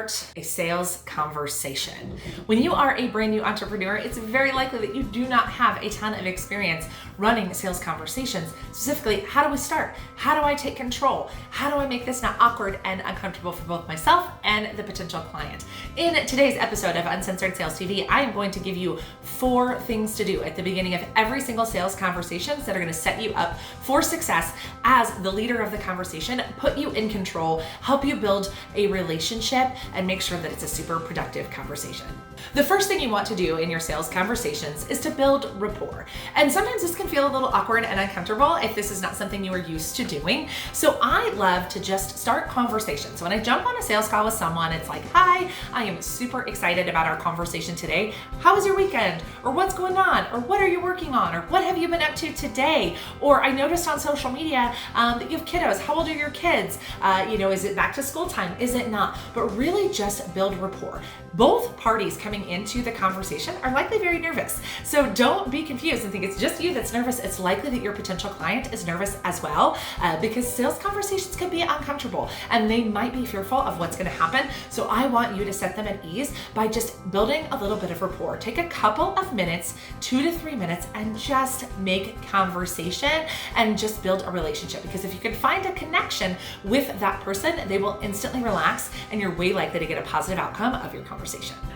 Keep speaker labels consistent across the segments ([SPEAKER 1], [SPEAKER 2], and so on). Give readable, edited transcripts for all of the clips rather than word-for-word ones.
[SPEAKER 1] start a sales conversation. When you are a brand new entrepreneur, it's very likely that you do not have a ton of experience running sales conversations. Specifically, how do we start? How do I take control? How do I make this not awkward and uncomfortable for both myself and the potential client? In today's episode of Uncensored Sales TV, I am going to give you 4 things to do at the beginning of every single sales conversations that are going to set you up for success as the leader of the conversation, put you in control, help you build a relationship, and make sure that it's a super productive conversation. The first thing you want to do in your sales conversations is to build rapport. And sometimes this can feel a little awkward and uncomfortable if this is not something you are used to doing. So I love to just start conversations. So when I jump on a sales call with someone, it's like, hi, I am super excited about our conversation today. How was your weekend? Or what's going on? Or what are you working on? Or what have you been up to today? Or I noticed on social media that you have kiddos. How old are your kids? Is it back to school time? Is it not? But really just build rapport. Both parties coming into the conversation are likely very nervous. So don't be confused and think it's just you that's nervous. It's likely that your potential client is nervous as well, because sales conversations can be uncomfortable and they might be fearful of what's going to happen. So I want you to set them at ease by just building a little bit of rapport. Take a couple of minutes, 2 to 3 minutes, and just make conversation and just build a relationship. Because if you can find a connection with that person, they will instantly relax and you're way likely to get a positive outcome of your conversation.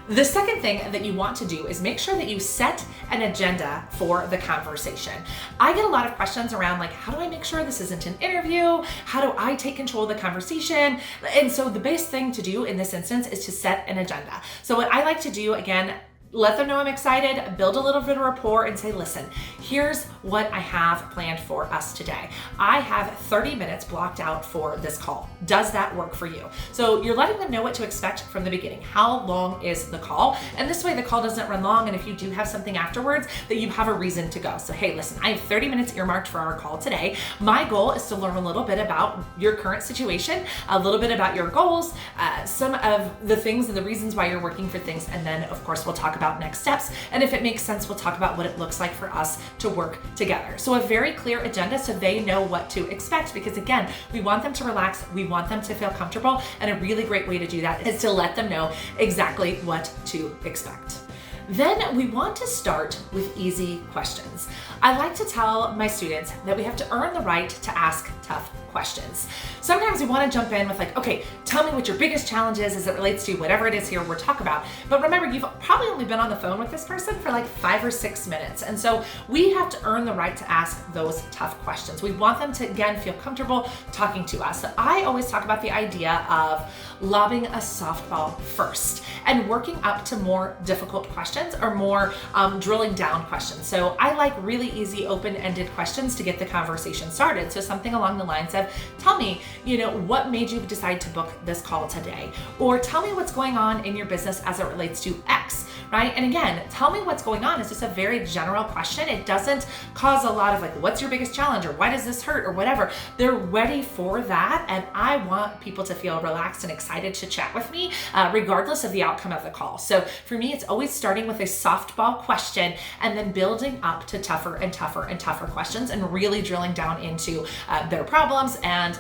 [SPEAKER 1] The second thing that you want to do is make sure that you set an agenda for the conversation. I get a lot of questions around like, how do I make sure this isn't an interview? How do I take control of the conversation? And so the best thing to do in this instance is to set an agenda. So what I like to do, again, let them know I'm excited, build a little bit of rapport and say, listen, here's what I have planned for us today. I have 30 minutes blocked out for this call. Does that work for you? So you're letting them know what to expect from the beginning. How long is the call? And this way the call doesn't run long. And if you do have something afterwards, that you have a reason to go. So, hey, listen, I have 30 minutes earmarked for our call today. My goal is to learn a little bit about your current situation, a little bit about your goals, some of the things and the reasons why you're working for things. And then of course, we'll talk about next steps. And if it makes sense, we'll talk about what it looks like for us to work together. So a very clear agenda so they know what to expect, because again, we want them to relax. We want them to feel comfortable. And a really great way to do that is to let them know exactly what to expect. Then we want to start with easy questions. I like to tell my students that we have to earn the right to ask tough questions. Sometimes we want to jump in with like, okay, tell me what your biggest challenge is as it relates to whatever it is here we're talking about. But remember, you've probably only been on the phone with this person for like 5 or 6 minutes. And so we have to earn the right to ask those tough questions. We want them to, again, feel comfortable talking to us. So I always talk about the idea of lobbing a softball first and working up to more difficult questions or more drilling down questions. So I like really easy open-ended questions to get the conversation started. So something along the lines of, tell me, what made you decide to book this call today? Or tell me what's going on in your business as it relates to X, right? And again, tell me what's going on is just a very general question. It doesn't cause a lot of like, what's your biggest challenge? Or why does this hurt? Or whatever. They're ready for that. And I want people to feel relaxed and excited to chat with me, regardless of the outcome of the call. So for me, it's always starting with a softball question and then building up to tougher and tougher and tougher questions and really drilling down into their problems and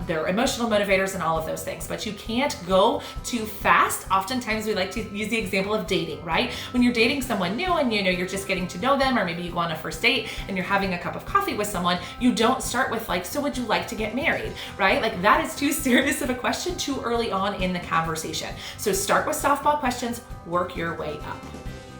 [SPEAKER 1] their emotional motivators and all of those things. But you can't go too fast. Oftentimes we like to use the example of dating, right? When you're dating someone new and you're just getting to know them, or maybe you go on a first date and you're having a cup of coffee with someone, you don't start with like, so would you like to get married, right? Like that is too serious of a question too early on in the conversation. So start with softball questions, work your way up.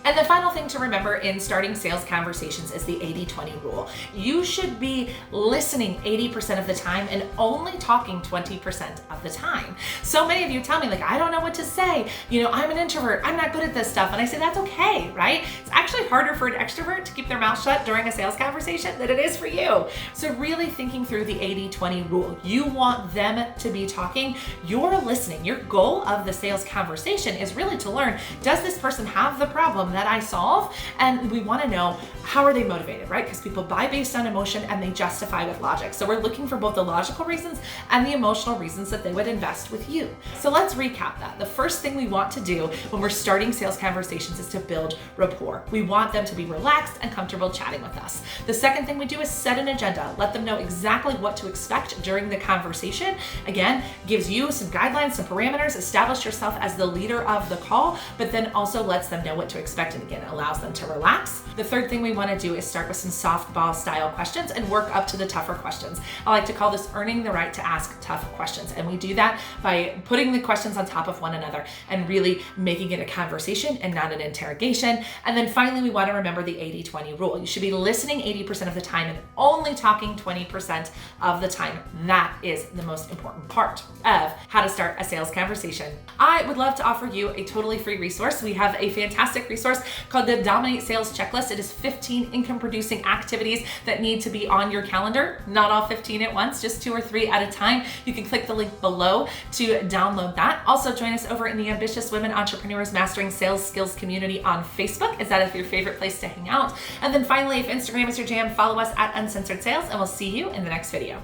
[SPEAKER 1] And the final thing to remember in starting sales conversations is the 80-20 rule. You should be listening 80% of the time and only talking 20% of the time. So many of you tell me like, I don't know what to say. I'm an introvert. I'm not good at this stuff. And I say, that's okay, right? It's actually harder for an extrovert to keep their mouth shut during a sales conversation than it is for you. So really thinking through the 80-20 rule. You want them to be talking. You're listening. Your goal of the sales conversation is really to learn, does this person have the problem that I solve. And we want to know, how are they motivated, right? Because people buy based on emotion and they justify with logic. So we're looking for both the logical reasons and the emotional reasons that they would invest with you. So let's recap that. The first thing we want to do when we're starting sales conversations is to build rapport. We want them to be relaxed and comfortable chatting with us. The second thing we do is set an agenda. Let them know exactly what to expect during the conversation. Again, gives you some guidelines, some parameters, establish yourself as the leader of the call, but then also lets them know what to expect, and again, allows them to relax. The third thing we want to do is start with some softball style questions and work up to the tougher questions. I like to call this earning the right to ask tough questions. And we do that by putting the questions on top of one another and really making it a conversation and not an interrogation. And then finally, we want to remember the 80-20 rule. You should be listening 80% of the time and only talking 20% of the time. That is the most important part of how to start a sales conversation. I would love to offer you a totally free resource. We have a fantastic resource called the Dominate Sales Checklist. It is 15 income producing activities that need to be on your calendar. Not all 15 at once, just 2 or 3 at a time. You can click the link below to download that. Also join us over in the Ambitious Women Entrepreneurs Mastering Sales Skills community on Facebook. Is that your favorite place to hang out? And then finally, if Instagram is your jam, follow us at Uncensored Sales, and we'll see you in the next video.